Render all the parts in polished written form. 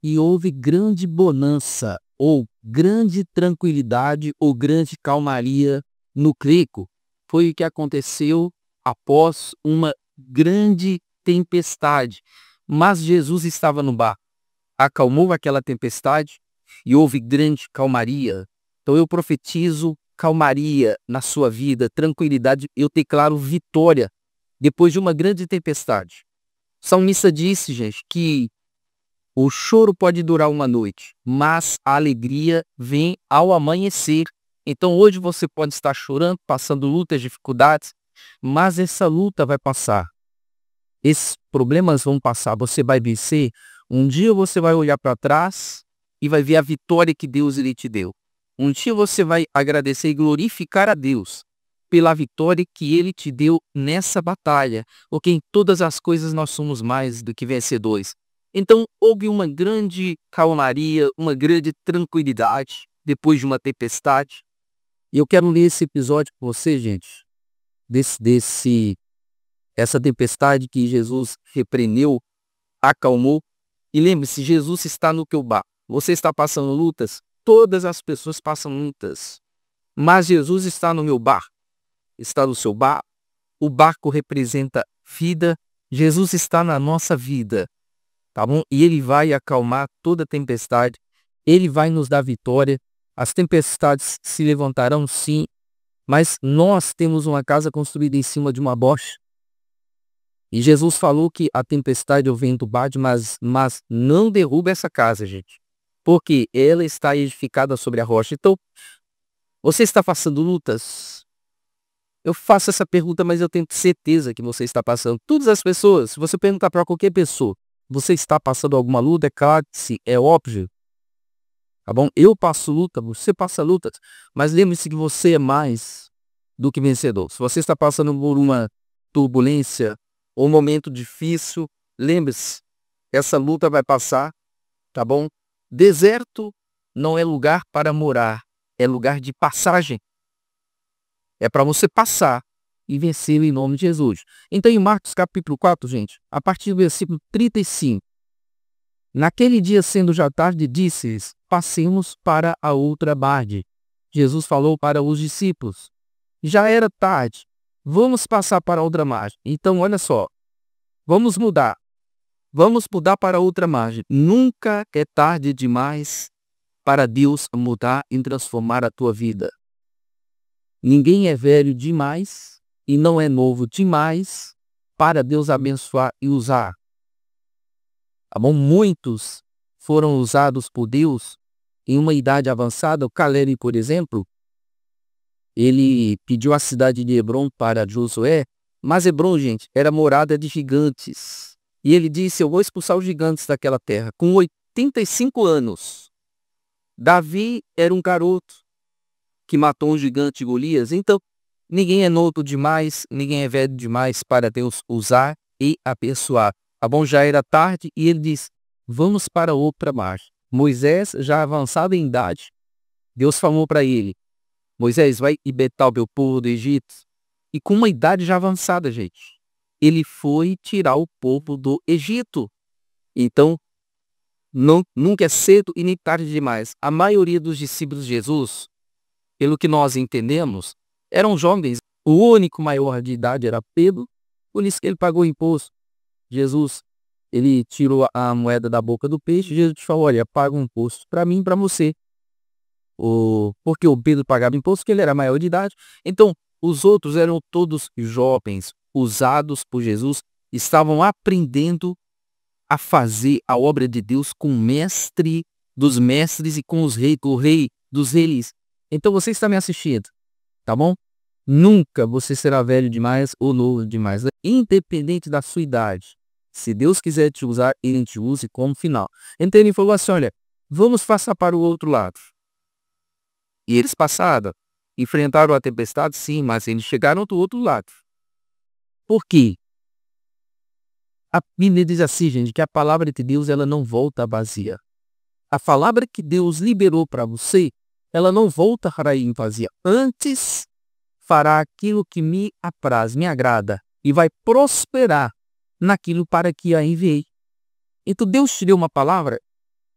e houve grande bonança, ou grande tranquilidade, ou grande calmaria no creco. Foi o que aconteceu após uma grande tempestade. Mas Jesus estava no barco, acalmou aquela tempestade e houve grande calmaria. Então eu profetizo calmaria na sua vida, tranquilidade, eu declaro vitória depois de uma grande tempestade. O salmista disse, gente, que o choro pode durar uma noite, mas a alegria vem ao amanhecer. Então hoje você pode estar chorando, passando lutas, dificuldades, mas essa luta vai passar. Esses problemas vão passar, você vai vencer. Um dia você vai olhar para trás e vai ver a vitória que Deus ele te deu. Um dia você vai agradecer e glorificar a Deus pela vitória que ele te deu nessa batalha, porque em todas as coisas nós somos mais do que vencedores. Então houve uma grande calmaria, uma grande tranquilidade depois de uma tempestade. E eu quero ler esse episódio com você, gente, essa tempestade que Jesus repreendeu, acalmou. E lembre-se, Jesus está no teu barco. Você está passando lutas? Todas as pessoas passam lutas. Mas Jesus está no meu barco. Está no seu barco. O barco representa vida. Jesus está na nossa vida. Tá bom? E ele vai acalmar toda tempestade. Ele vai nos dar vitória. As tempestades se levantarão sim. Mas nós temos uma casa construída em cima de uma rocha. E Jesus falou que a tempestade, o vento bate, mas não derruba essa casa, gente. Porque ela está edificada sobre a rocha. Então, você está passando lutas? Eu faço essa pergunta, mas eu tenho certeza que você está passando. Todas as pessoas, se você perguntar para qualquer pessoa, você está passando alguma luta? É claro que sim, é óbvio. Tá bom? Eu passo luta, você passa lutas. Mas lembre-se que você é mais do que vencedor. Se você está passando por uma turbulência, ou um momento difícil, lembre-se, essa luta vai passar, tá bom? Deserto não é lugar para morar, é lugar de passagem. É para você passar e vencer em nome de Jesus. Então em Marcos capítulo 4, gente, a partir do versículo 35, naquele dia sendo já tarde, disse-lhes, passemos para a outra margem. Jesus falou para os discípulos, já era tarde, vamos passar para outra margem. Então, olha só, vamos mudar para outra margem. Nunca é tarde demais para Deus mudar e transformar a tua vida. Ninguém é velho demais e não é novo demais para Deus abençoar e usar. Tá bom? Muitos foram usados por Deus em uma idade avançada. O Caleb, por exemplo, ele pediu a cidade de Hebron para Josué, mas Hebron, gente, era morada de gigantes. E ele disse, eu vou expulsar os gigantes daquela terra. Com 85 anos, Davi era um garoto que matou um gigante Golias. Então, ninguém é novo demais, ninguém é velho demais para Deus usar e abençoar. Tá bom? Já era tarde e ele disse, vamos para outra margem. Moisés, já avançado em idade, Deus falou para ele, Moisés, vai libertar o meu povo do Egito. E com uma idade já avançada, gente, ele foi tirar o povo do Egito. Então, nunca é cedo e nem tarde demais. A maioria dos discípulos de Jesus, pelo que nós entendemos, eram jovens. O único maior de idade era Pedro, por isso que ele pagou imposto. Jesus, ele tirou a moeda da boca do peixe. Jesus te falou, olha, paga um imposto para mim e para você. Porque o Pedro pagava imposto, porque ele era maior de idade. Então, os outros eram todos jovens, usados por Jesus, estavam aprendendo a fazer a obra de Deus com o mestre dos mestres e com o rei dos reis. Então você está me assistindo, tá bom? Nunca você será velho demais ou novo demais, independente da sua idade. Se Deus quiser te usar, ele te use como final. Então ele falou assim, olha, vamos passar para o outro lado. E eles passaram, enfrentaram a tempestade, sim, mas eles chegaram do outro lado. Por quê? A Bíblia diz assim, gente, que a palavra de Deus ela não volta vazia. A palavra que Deus liberou para você, ela não volta em vazia. Antes, fará aquilo que me apraz, me agrada, e vai prosperar naquilo para que a enviei. Então Deus te deu uma palavra,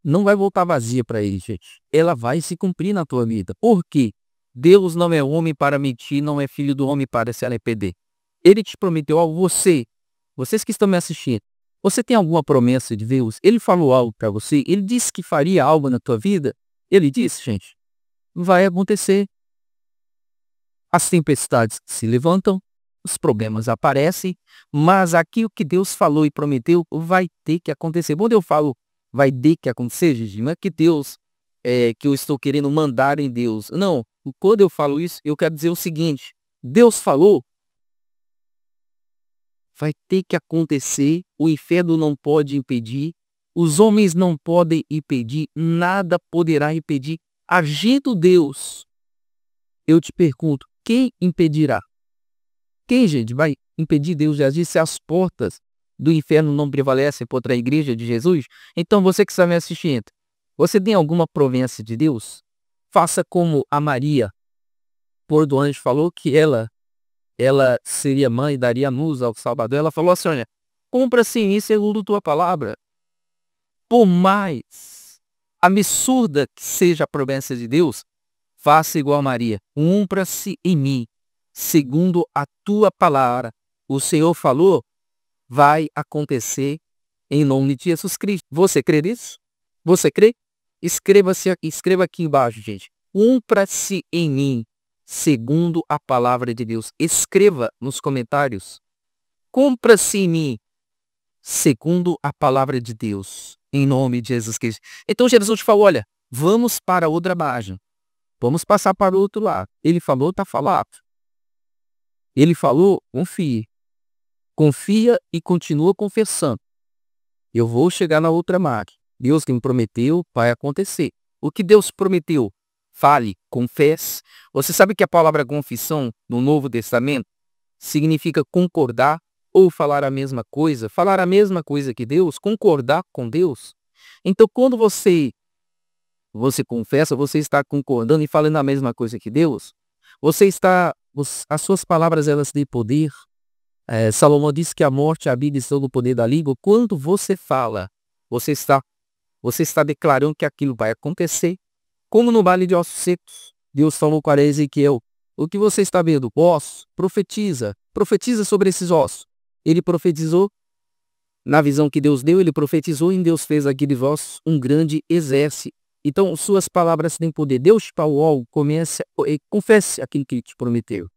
não vai voltar vazia para ele, gente. Ela vai se cumprir na tua vida. Por quê? Deus não é homem para mentir, não é filho do homem para se arrepender. Ele te prometeu algo, vocês que estão me assistindo, você tem alguma promessa de Deus? Ele falou algo para você? Ele disse que faria algo na tua vida? Ele disse, gente, vai acontecer. As tempestades se levantam, os problemas aparecem, mas aquilo que Deus falou e prometeu vai ter que acontecer. Quando eu falo vai ter que acontecer, gente, não é que Deus, que eu estou querendo mandar em Deus. Não, quando eu falo isso, eu quero dizer o seguinte, Deus falou, vai ter que acontecer, o inferno não pode impedir, os homens não podem impedir, nada poderá impedir. Agindo Deus, eu te pergunto, quem impedirá? Quem, gente, vai impedir Deus de agir se as portas do inferno não prevalecem contra a igreja de Jesus? Então você que está me assistindo, você tem alguma promessa de Deus? Faça como a Maria, por do anjo, falou que ela seria mãe e daria luz ao Salvador. Ela falou assim, olha, cumpra-se em mim segundo tua palavra. Por mais absurda que seja a promessa de Deus, faça igual a Maria. Cumpra-se em mim segundo a tua palavra. O Senhor falou, vai acontecer em nome de Jesus Cristo. Você crê nisso? Você crê? Escreva aqui embaixo, gente. Cumpra-se em mim segundo a palavra de Deus. Escreva nos comentários. Cumpra-se em mim segundo a palavra de Deus. Em nome de Jesus Cristo. Então Jesus te falou, olha, vamos para outra margem. Vamos passar para o outro lado. Ele falou, está falado. Ele falou, confie. Confia e continua confessando. Eu vou chegar na outra margem. Deus que me prometeu, vai acontecer. O que Deus prometeu, fale, confesse. Você sabe que a palavra confissão no Novo Testamento significa concordar ou falar a mesma coisa que Deus, concordar com Deus. Então, quando você confessa, você está concordando e falando a mesma coisa que Deus. As suas palavras, elas têm poder. Salomão disse que a morte habita sobre o poder da língua. Quando você fala, você está declarando que aquilo vai acontecer. Como no vale de ossos secos, Deus falou para Ezequiel, o que você está vendo? Ossos, profetiza sobre esses ossos. Ele profetizou, na visão que Deus deu, ele profetizou e Deus fez aqueles ossos um grande exército. Então, suas palavras têm poder. Deus te falou algo, confesse aquilo que ele te prometeu.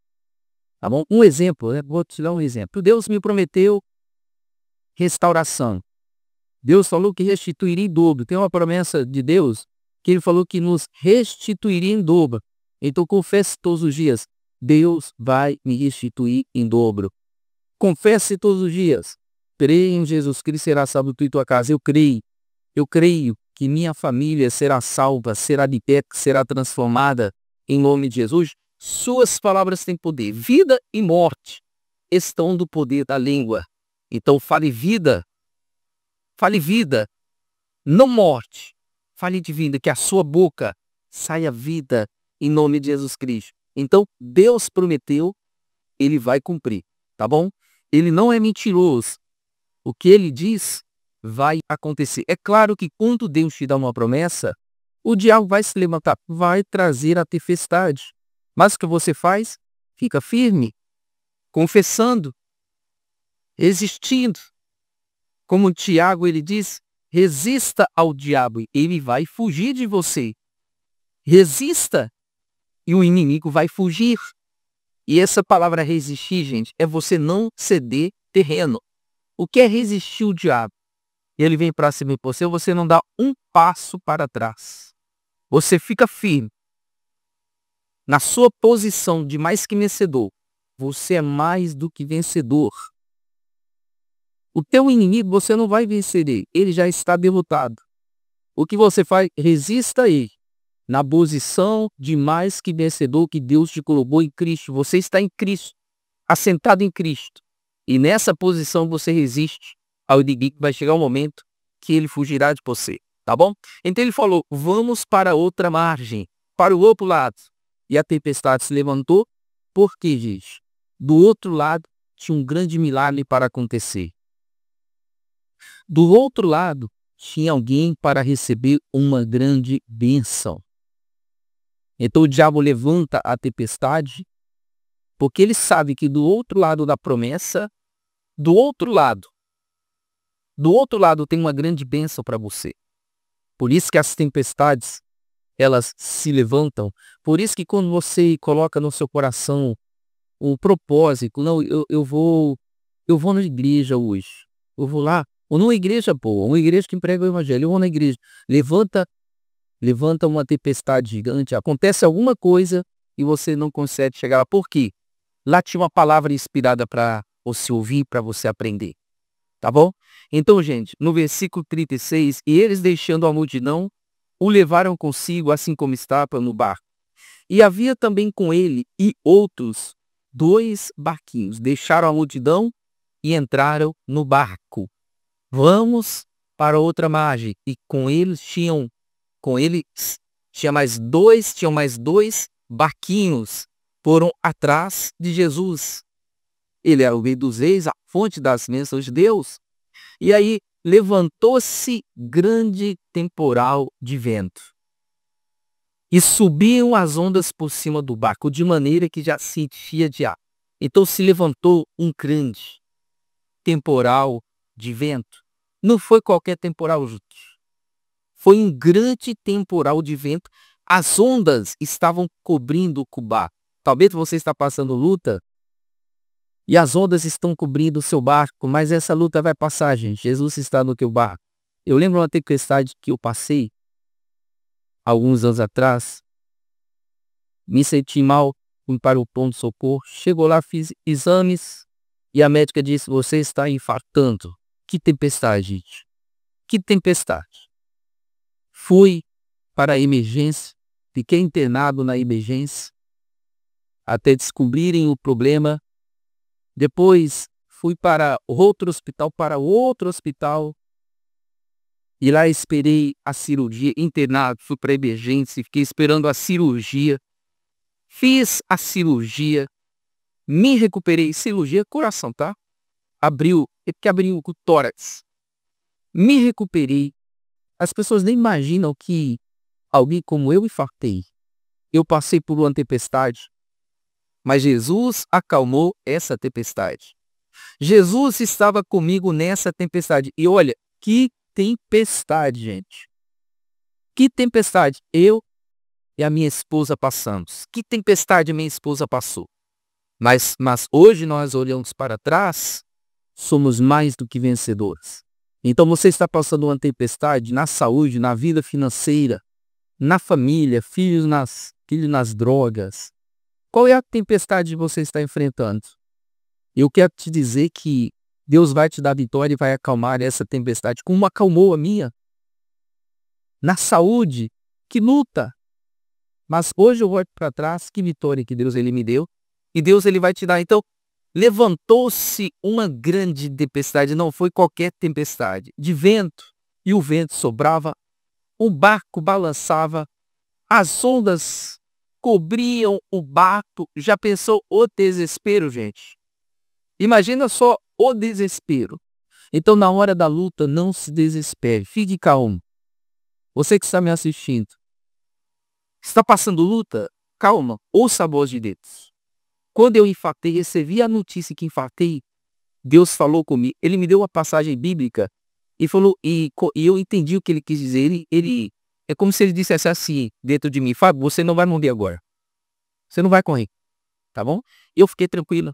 Tá bom? Um exemplo, né? Vou te dar um exemplo. Deus me prometeu restauração. Deus falou que restituiria em dobro. Tem uma promessa de Deus que ele falou que nos restituiria em dobro. Então, confesse todos os dias. Deus vai me restituir em dobro. Confesse todos os dias. Creio em Jesus Cristo, será salvo tu e tua casa. Eu creio que minha família será salva, será de pé, será transformada em nome de Jesus. Suas palavras têm poder. Vida e morte estão do poder da língua. Então fale vida, não morte. Fale de vida, que a sua boca saia vida em nome de Jesus Cristo. Então Deus prometeu, ele vai cumprir, tá bom? Ele não é mentiroso. O que ele diz vai acontecer. É claro que quando Deus te dá uma promessa, o diabo vai se levantar, vai trazer a tempestade. Mas o que você faz? Fica firme, confessando, resistindo. Como Tiago, ele diz, resista ao diabo, ele vai fugir de você. Resista e o inimigo vai fugir. E essa palavra resistir, gente, é você não ceder terreno. O que é resistir o diabo? Ele vem para cima de você não dá um passo para trás. Você fica firme. Na sua posição de mais que vencedor, você é mais do que vencedor. O teu inimigo, você não vai vencer ele já está derrotado. O que você faz? Resista a ele. Na posição de mais que vencedor que Deus te colocou em Cristo. Você está em Cristo, assentado em Cristo. E nessa posição você resiste ao inimigo. Vai chegar um momento que ele fugirá de você, tá bom? Então ele falou, vamos para outra margem, para o outro lado. E a tempestade se levantou, porque, gente, do outro lado tinha um grande milagre para acontecer. Do outro lado tinha alguém para receber uma grande bênção. Então o diabo levanta a tempestade, porque ele sabe que do outro lado da promessa, do outro lado tem uma grande bênção para você. Por isso que as tempestades, elas se levantam. Por isso que quando você coloca no seu coração um propósito, não, eu vou na igreja hoje. Eu vou lá, ou numa igreja boa, uma igreja que prega o evangelho, eu vou na igreja. Levanta uma tempestade gigante, acontece alguma coisa e você não consegue chegar lá. Por quê? Lá tinha uma palavra inspirada para você ouvir, para você aprender. Tá bom? Então, gente, no versículo 36, e eles deixando a multidão, o levaram consigo, assim como estava no barco. E havia também com ele e outros 2 barquinhos. Deixaram a multidão e entraram no barco. Vamos para outra margem. E tinha mais dois barquinhos. Foram atrás de Jesus. Ele era o rei dos reis, a fonte das bênçãos de Deus. E aí levantou-se grande temporal de vento. E subiam as ondas por cima do barco, de maneira que já se enchia de ar. Então se levantou um grande temporal de vento. Não foi qualquer temporal, gente. Foi um grande temporal de vento. As ondas estavam cobrindo o barco. Talvez você está passando luta e as ondas estão cobrindo o seu barco, mas essa luta vai passar, gente. Jesus está no teu barco. Eu lembro uma tempestade que eu passei alguns anos atrás. Me senti mal, fui para o pronto-socorro. Chegou lá, fiz exames e a médica disse: você está infartando. Que tempestade, gente. Que tempestade. Fui para a emergência, fiquei internado na emergência até descobrirem o problema. Depois fui para outro hospital, e lá esperei a cirurgia, internado, fui para a emergência, fiquei esperando a cirurgia. Fiz a cirurgia, me recuperei. Cirurgia, coração, tá? Abriu o tórax. Me recuperei. As pessoas nem imaginam que alguém como eu infartei. Eu passei por uma tempestade, mas Jesus acalmou essa tempestade. Jesus estava comigo nessa tempestade. E olha, que tempestade, gente. Que tempestade. Eu e a minha esposa passamos. Que tempestade minha esposa passou. Mas hoje nós olhamos para trás, somos mais do que vencedores. Então você está passando uma tempestade na saúde, na vida financeira, na família, filhos nas drogas. Qual é a tempestade que você está enfrentando? Eu quero te dizer que Deus vai te dar vitória e vai acalmar essa tempestade, como acalmou a minha. Na saúde, que luta. Mas hoje eu olho para trás, que vitória que Deus ele me deu. E Deus ele vai te dar. Então, levantou-se uma grande tempestade, não foi qualquer tempestade, de vento. E o vento sobrava, o barco balançava, as ondas cobriam o barco. Já pensou o desespero, gente? Imagina só o desespero. Então, na hora da luta, não se desespere. Fique calmo. Você que está me assistindo, está passando luta? Calma. Ouça a voz de Deus. Quando eu infartei, recebi a notícia que infartei, Deus falou comigo. Ele me deu uma passagem bíblica e falou, e eu entendi o que ele quis dizer. Ele é como se ele dissesse assim dentro de mim: Fábio, você não vai morrer agora. Você não vai correr. Tá bom? Eu fiquei tranquila.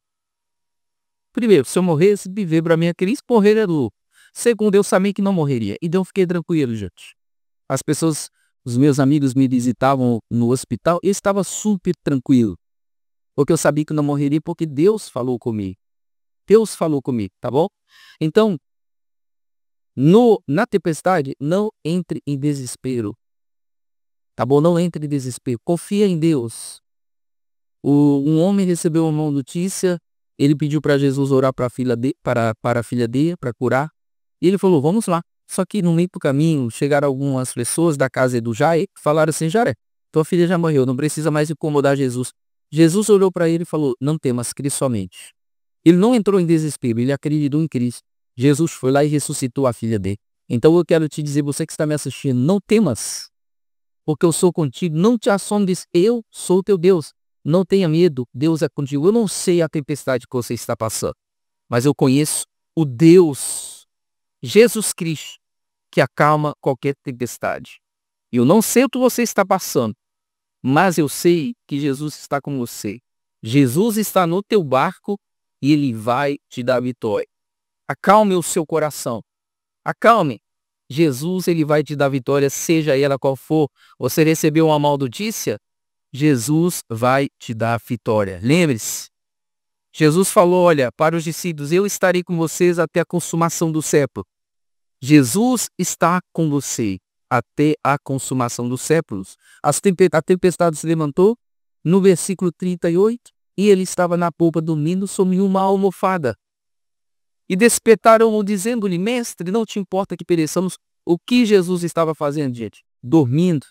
Primeiro, se eu morresse, viver para mim é Cristo, morrer é lucro. Segundo, eu sabia que não morreria. Então eu fiquei tranquilo, gente. As pessoas, os meus amigos me visitavam no hospital e eu estava super tranquilo. Porque eu sabia que não morreria, porque Deus falou comigo. Deus falou comigo, tá bom? Então, na tempestade, não entre em desespero. Tá bom? Não entre em desespero. Confia em Deus. Um homem recebeu uma notícia, ele pediu para Jesus orar para a filha dele, para curar. E ele falou: vamos lá. Só que no meio do caminho, chegaram algumas pessoas da casa do Jair, que falaram assim: Jair, tua filha já morreu, não precisa mais incomodar Jesus. Jesus olhou para ele e falou: não temas, crê somente. Ele não entrou em desespero, ele acreditou em Cristo. Jesus foi lá e ressuscitou a filha dele. Então eu quero te dizer, você que está me assistindo, não temas, porque eu sou contigo. Não te assombres, eu sou teu Deus. Não tenha medo, Deus é contigo. Eu não sei a tempestade que você está passando, mas eu conheço o Deus, Jesus Cristo, que acalma qualquer tempestade. Eu não sei o que você está passando, mas eu sei que Jesus está com você. Jesus está no teu barco e ele vai te dar vitória. Acalme o seu coração. Acalme. Jesus, ele vai te dar vitória, seja ela qual for. Você recebeu uma maldição? Jesus vai te dar vitória. Lembre-se. Jesus falou, olha, para os discípulos, eu estarei com vocês até a consumação do século. Jesus está com você até a consumação dos séculos. A tempestade se levantou no versículo 38 e ele estava na polpa dormindo sobre uma almofada. E despertaram-o dizendo-lhe, mestre, não te importa que pereçamos? O que Jesus estava fazendo, gente? Dormindo.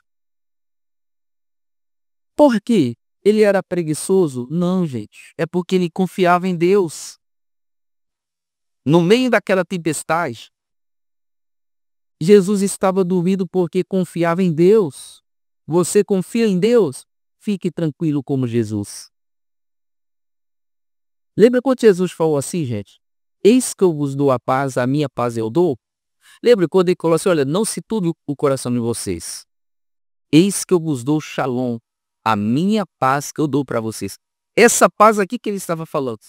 Por quê? Ele era preguiçoso? Não, gente. É porque ele confiava em Deus. No meio daquela tempestade, Jesus estava dormindo porque confiava em Deus. Você confia em Deus? Fique tranquilo como Jesus. Lembra quando Jesus falou assim, gente? Eis que eu vos dou a paz, a minha paz eu dou. Lembra quando ele falou assim, olha, não se turbe o coração de vocês. Eis que eu vos dou shalom, a minha paz que eu dou para vocês. Essa paz aqui que ele estava falando,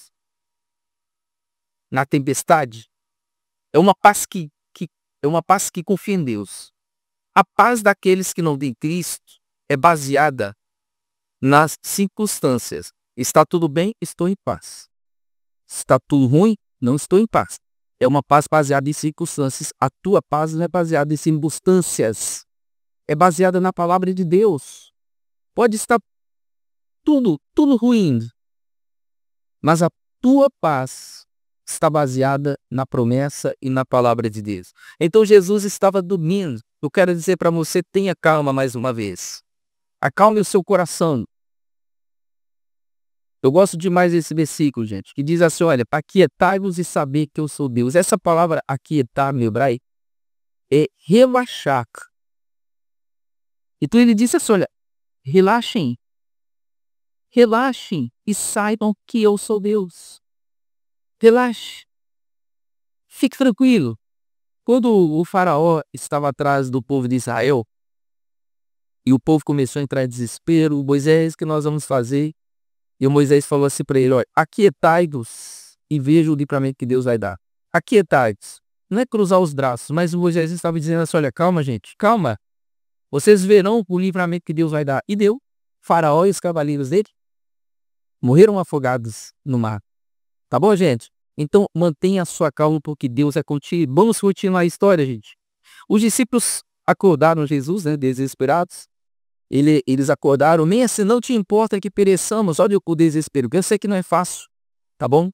na tempestade, é uma paz que confia em Deus. A paz daqueles que não têm Cristo é baseada nas circunstâncias. Está tudo bem? Estou em paz. Está tudo ruim? Não estou em paz. É uma paz baseada em circunstâncias. A tua paz não é baseada em circunstâncias. É baseada na palavra de Deus. Pode estar tudo ruim, mas a tua paz está baseada na promessa e na palavra de Deus. Então Jesus estava dormindo. Eu quero dizer para você, tenha calma mais uma vez. Acalme o seu coração. Eu gosto demais desse versículo, gente, que diz assim, olha, aquietai-vos e saber que eu sou Deus. Essa palavra aquietar, meu hebraico, é relaxar. Então ele disse assim, olha, relaxem e saibam que eu sou Deus. Relaxe. Fique tranquilo. Quando o faraó estava atrás do povo de Israel, e o povo começou a entrar em desespero, Moisés, o que nós vamos fazer? E o Moisés falou assim para ele, olha, aquietai-vos e veja o livramento que Deus vai dar. Aquietai-vos. Não é cruzar os braços, mas o Moisés estava dizendo assim, olha, calma gente, calma. Vocês verão o livramento que Deus vai dar. E deu. Faraó e os cavaleiros dele morreram afogados no mar. Tá bom, gente? Então mantenha a sua calma porque Deus é contigo. Vamos continuar a história, gente. Os discípulos acordaram Jesus, né, desesperados. Eles acordaram, mestre, não te importa que pereçamos. Olha o desespero, eu sei que não é fácil, tá bom?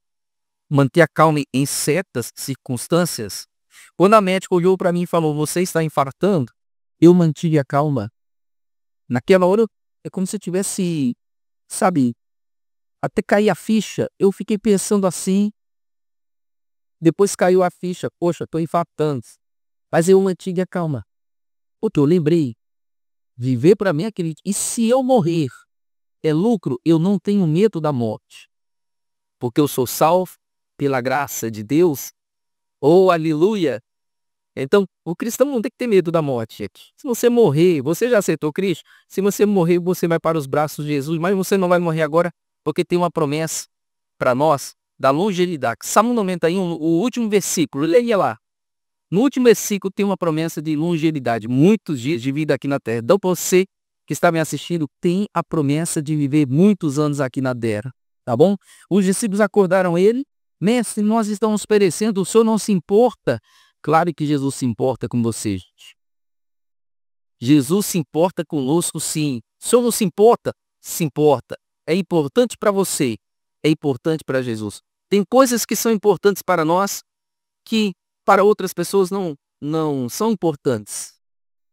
Manter a calma em certas circunstâncias. Quando a médica olhou para mim e falou, você está infartando, eu mantive a calma. Naquela hora, é como se eu tivesse, sabe, até cair a ficha. Eu fiquei pensando assim, depois caiu a ficha, poxa, estou infartando. Mas eu mantive a calma. Porque eu lembrei, viver para mim é aquele... E se eu morrer, é lucro, eu não tenho medo da morte. Porque eu sou salvo pela graça de Deus. Oh, aleluia! Então, o cristão não tem que ter medo da morte, gente. Se você morrer, você já aceitou Cristo? Se você morrer, você vai para os braços de Jesus. Mas você não vai morrer agora, porque tem uma promessa para nós da longevidade. Salmo 91, o último versículo, leia lá. No último versículo tem uma promessa de longevidade, muitos dias de vida aqui na terra. Então você que está me assistindo tem a promessa de viver muitos anos aqui na terra, tá bom? Os discípulos acordaram ele, mestre, nós estamos perecendo, o senhor não se importa? Claro que Jesus se importa com você, gente. Jesus se importa conosco, sim. O senhor não se importa? Se importa. É importante para você, é importante para Jesus. Tem coisas que são importantes para nós que para outras pessoas não são importantes.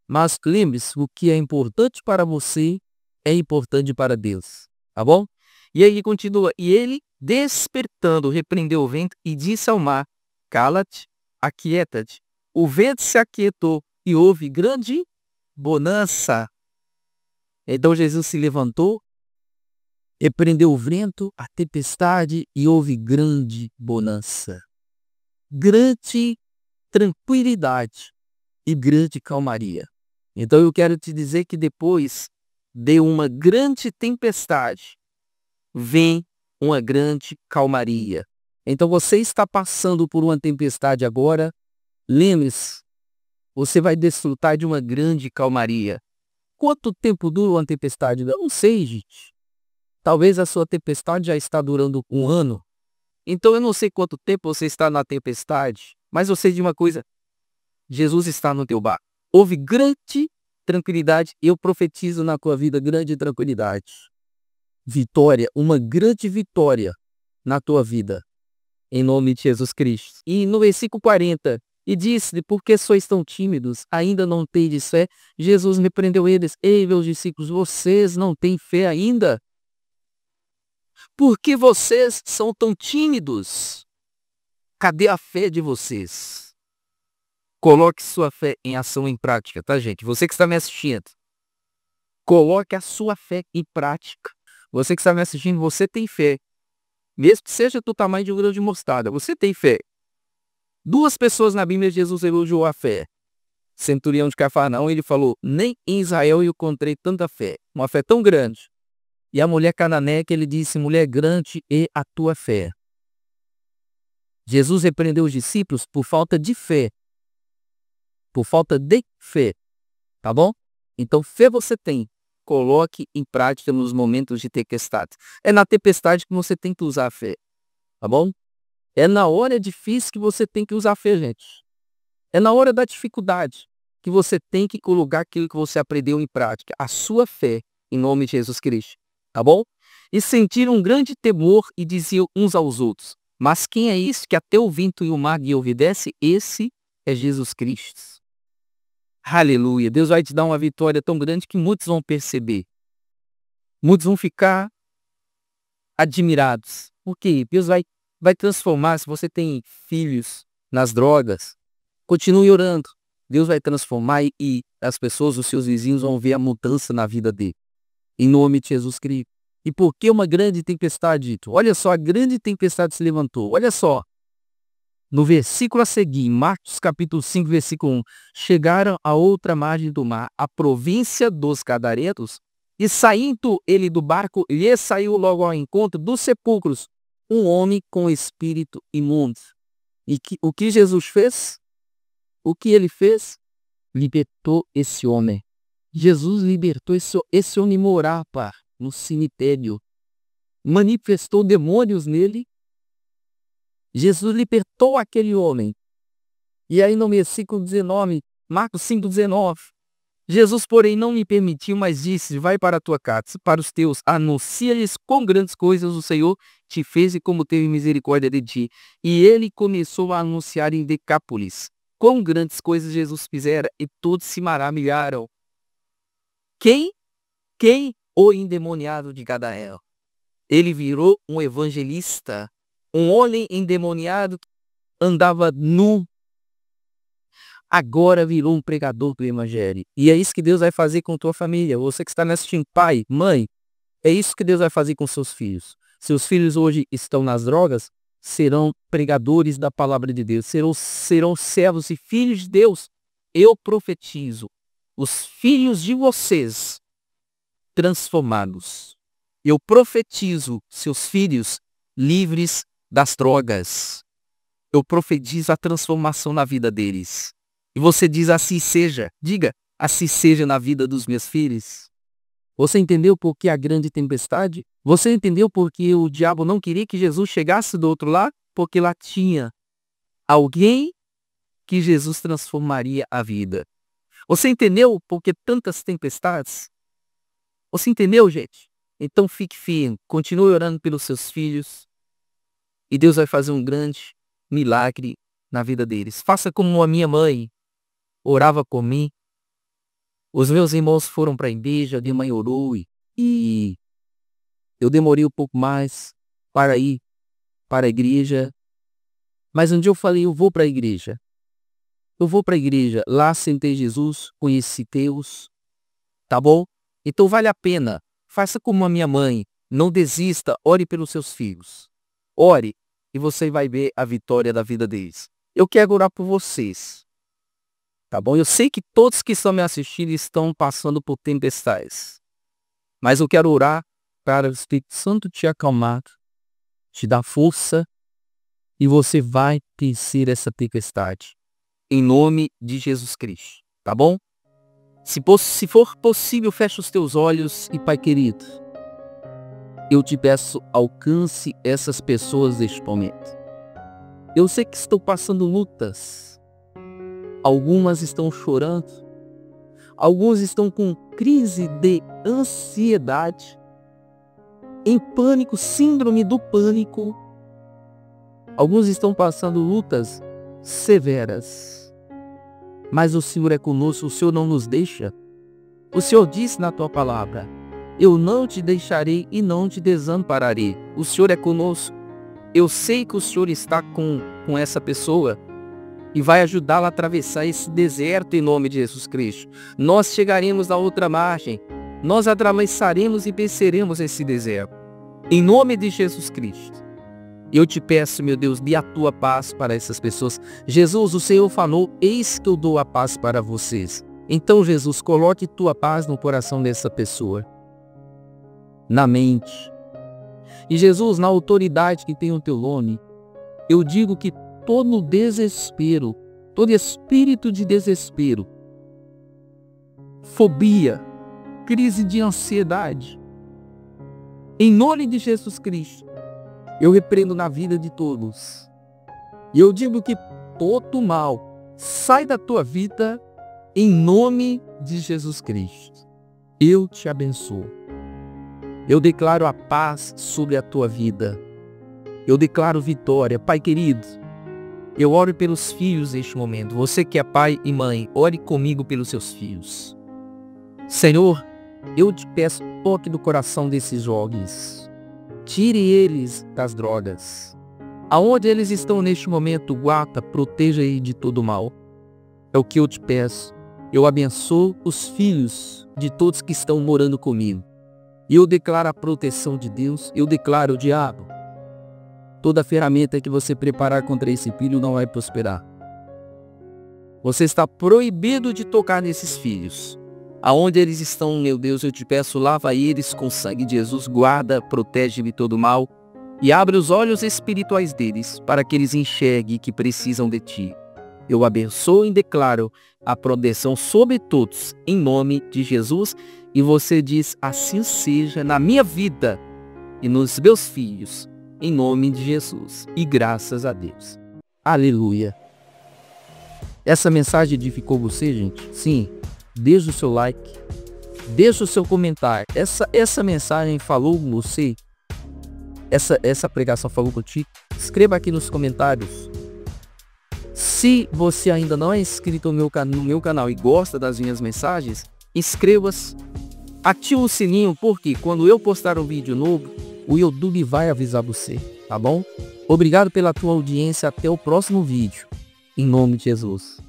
Mas lembre-se, o que é importante para você é importante para Deus. Tá bom? E aí continua. E ele, despertando, repreendeu o vento e disse ao mar, cala-te, aquieta-te. o vento se aquietou e houve grande bonança. Então Jesus se levantou, repreendeu o vento, a tempestade e houve grande bonança. Grande tranquilidade e grande calmaria. Então eu quero te dizer que depois de uma grande tempestade, vem uma grande calmaria. Então você está passando por uma tempestade agora, lembre-se, você vai desfrutar de uma grande calmaria. Quanto tempo dura uma tempestade? Eu não sei, gente. Talvez a sua tempestade já está durando um ano. Então eu não sei quanto tempo você está na tempestade, mas eu sei de uma coisa, Jesus está no teu barco. Houve grande tranquilidade, eu profetizo na tua vida grande tranquilidade. Vitória, uma grande vitória na tua vida, em nome de Jesus Cristo. E no versículo 40, e disse-lhe, por que sois tão tímidos? Ainda não tendes fé? Jesus repreendeu eles, ei, meus discípulos, vocês não têm fé ainda? Por que vocês são tão tímidos? Cadê a fé de vocês? Coloque sua fé em ação, em prática, tá, gente? Você que está me assistindo, coloque a sua fé em prática. Você que está me assistindo, você tem fé. Mesmo que seja do tamanho de um grão de mostarda, você tem fé. Duas pessoas na Bíblia, Jesus elogiou a fé. Centurião de Cafarnaum, ele falou, nem em Israel eu encontrei tanta fé. Uma fé tão grande. E a mulher cananeia, que ele disse, mulher, grande é a tua fé. Jesus repreendeu os discípulos por falta de fé. Por falta de fé. Tá bom? Então, fé você tem. Coloque em prática nos momentos de tempestade. É na tempestade que você tem que usar a fé. Tá bom? É na hora difícil que você tem que usar a fé, gente. É na hora da dificuldade que você tem que colocar aquilo que você aprendeu em prática. A sua fé, em nome de Jesus Cristo. Tá bom? E sentiram um grande temor e diziam uns aos outros, mas quem é esse que até o vento e o mar lhe obedece? Esse é Jesus Cristo. Aleluia. Deus vai te dar uma vitória tão grande que muitos vão perceber. Muitos vão ficar admirados. Porque Deus vai transformar. Se você tem filhos nas drogas, continue orando. Deus vai transformar e as pessoas, os seus vizinhos, vão ver a mudança na vida dele. Em nome de Jesus Cristo. E por que uma grande tempestade, dito? Olha só, a grande tempestade se levantou. Olha só. No versículo a seguir, Marcos capítulo 5, versículo 1. Chegaram a outra margem do mar, a província dos Gadarenos, e saindo ele do barco, lhe saiu logo ao encontro dos sepulcros um homem com espírito imundo. E o que Jesus fez? O que ele fez? Libertou esse homem. Jesus libertou esse homem morar no cemitério. Manifestou demônios nele. Jesus libertou aquele homem. E aí no versículo 19, Marcos 5,19, Jesus, porém, não me permitiu, mas disse, vai para a tua casa, para os teus, anuncia-lhes quão grandes coisas o Senhor te fez e como teve misericórdia de ti. E ele começou a anunciar em Decápolis quão grandes coisas Jesus fizera, e todos se maravilharam. Quem? O endemoniado de Gadael. Ele virou um evangelista. Um homem endemoniado que andava nu, agora virou um pregador do evangelho. E é isso que Deus vai fazer com tua família. Você que está me assistindo, pai, mãe, é isso que Deus vai fazer com seus filhos. Seus filhos hoje estão nas drogas, serão pregadores da palavra de Deus, serão servos e filhos de Deus. Eu profetizo, os filhos de vocês transformados. Eu profetizo seus filhos livres das drogas. Eu profetizo a transformação na vida deles. E você diz assim seja. Diga, assim seja na vida dos meus filhos. Você entendeu por que a grande tempestade? Você entendeu por que o diabo não queria que Jesus chegasse do outro lado? Porque lá tinha alguém que Jesus transformaria a vida. Você entendeu por que tantas tempestades? Você entendeu, gente? Então fique firme, continue orando pelos seus filhos. E Deus vai fazer um grande milagre na vida deles. Faça como a minha mãe orava por mim. Os meus irmãos foram para a igreja, a minha mãe orou e eu demorei um pouco mais para ir para a igreja. Mas um dia eu falei, eu vou para a igreja. eu vou para a igreja, lá sentei Jesus, conheci Deus, tá bom? Então vale a pena, faça como a minha mãe, não desista, ore pelos seus filhos. Ore e você vai ver a vitória da vida deles. Eu quero orar por vocês, tá bom? Eu sei que todos que estão me assistindo estão passando por tempestades, mas eu quero orar para o Espírito Santo te acalmar, te dar força e você vai vencer essa tempestade. Em nome de Jesus Cristo, tá bom? Se for possível, feche os teus olhos e, Pai querido, eu te peço, alcance essas pessoas neste momento. Eu sei que estão passando lutas. Algumas estão chorando. Alguns estão com crise de ansiedade, em pânico, síndrome do pânico. Alguns estão passando lutas severas. Mas o Senhor é conosco, o Senhor não nos deixa. O Senhor disse na tua palavra, eu não te deixarei e não te desampararei. O Senhor é conosco. Eu sei que o Senhor está com essa pessoa e vai ajudá-la a atravessar esse deserto em nome de Jesus Cristo. Nós chegaremos à outra margem. Nós atravessaremos e venceremos esse deserto. Em nome de Jesus Cristo. Eu te peço, meu Deus, dê a tua paz para essas pessoas. Jesus, o Senhor falou, eis que eu dou a paz para vocês. Então, Jesus, coloque tua paz no coração dessa pessoa. Na mente. E Jesus, na autoridade que tem o teu nome, eu digo que todo desespero, todo espírito de desespero, fobia, crise de ansiedade, em nome de Jesus Cristo, eu repreendo na vida de todos. E eu digo que todo mal sai da tua vida em nome de Jesus Cristo. Eu te abençoo. Eu declaro a paz sobre a tua vida. Eu declaro vitória. Pai querido, eu oro pelos filhos neste momento. Você que é pai e mãe, ore comigo pelos seus filhos. Senhor, eu te peço, toque no coração desses jovens. Tire eles das drogas. Aonde eles estão neste momento, guarda, proteja eles de todo mal. É o que eu te peço. Eu abençoo os filhos de todos que estão morando comigo. E eu declaro a proteção de Deus. Eu declaro, o diabo, toda ferramenta que você preparar contra esse filho não vai prosperar. Você está proibido de tocar nesses filhos. Aonde eles estão, meu Deus, eu te peço, lava eles com sangue de Jesus, guarda, protege de todo mal e abre os olhos espirituais deles para que eles enxerguem que precisam de ti. Eu abençoo e declaro a proteção sobre todos, em nome de Jesus, e você diz, assim seja na minha vida e nos meus filhos, em nome de Jesus, e graças a Deus. Aleluia. Essa mensagem edificou você, gente? Sim. Deixa o seu like, deixa o seu comentário. Essa mensagem falou com você? Essa pregação falou contigo? Escreva aqui nos comentários. Se você ainda não é inscrito no meu canal e gosta das minhas mensagens, inscreva-se, ative o sininho, porque quando eu postar um vídeo novo, o YouTube vai avisar você, tá bom? Obrigado pela tua audiência, até o próximo vídeo. Em nome de Jesus.